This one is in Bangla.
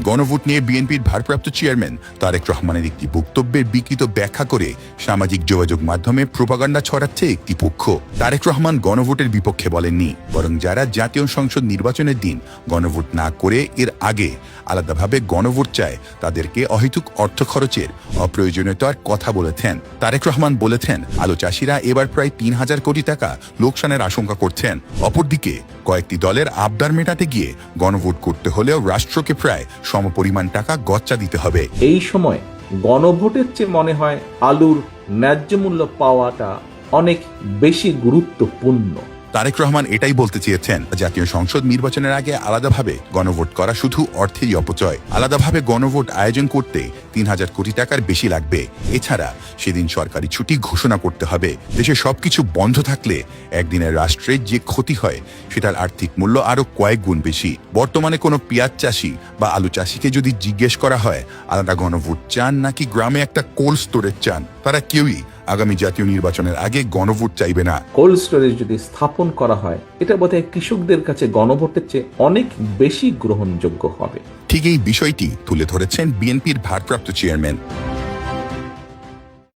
গণভোট নিয়ে বিএনপির ভারপ্রাপ্ত চেয়ারম্যান তারেক রহমানের একটি বক্তব্যের বিকৃত ব্যাখ্যা করে সামাজিক যোগাযোগ মাধ্যমে প্রোপাগান্ডা ছড়াচ্ছে একটি পক্ষ। তারেক রহমান গণভোটের বিপক্ষে বলেননি, বরং যারা জাতীয় সংসদ নির্বাচনের দিন গণভোট না করে এর আগে আলাদাভাবে গণভোট চায় তাদেরকে অহেতুক অর্থ খরচের অপ্রয়োজনীয়তার কথা বলেছেন। তারেক রহমান বলেছেন, আলু চাষিরা এবার প্রায় ৩,০০০ কোটি টাকা লোকসানের আশঙ্কা করছেন। অপরদিকে কয়েকটি দলের আবদার মেটাতে গিয়ে গণভোট করতে হলেও রাষ্ট্রকে প্রায় সমপরিমাণ টাকা গচ্চা দিতে হবে। এই সময় গণভোটের চেয়ে মনে হয় আলুর ন্যায্য মূল্য পাওয়াটা অনেক বেশি গুরুত্বপূর্ণ। তারেক রহমান এটাই বলতে চেয়েছেন, জাতীয় সংসদ নির্বাচনের আগে আলাদাভাবে গণভোট করা শুধু অর্থেরই অপচয়। আলাদাভাবে গণভোট আয়োজন করতে ৩,০০০ কোটি টাকার বেশি লাগবে। এছাড়া সেদিন সরকারি ছুটি ঘোষণা করতে হবে। দেশে সবকিছু বন্ধ থাকলে একদিনের রাষ্ট্রের যে ক্ষতি হয় সেটার আর্থিক মূল্য আরো কয়েক গুণ বেশি। বর্তমানে কোনো পেঁয়াজ চাষি বা আলু চাষিকে যদি জিজ্ঞেস করা হয় আলাদা গণভোট চান নাকি গ্রামে একটা কোল্ড স্টোরেজ চান, তারা কেউই আগামী জাতীয় নির্বাচনের আগে গণভোট চাইবে না। কোল্ড স্টোরেজ যদি স্থাপন করা হয়, এটা বোধহয় কৃষকদের কাছে গণভোটের চেয়ে অনেক বেশি গ্রহণযোগ্য হবে। ঠিক এই বিষয়টি তুলে ধরেছেন বিএনপির ভারপ্রাপ্ত চেয়ারম্যান।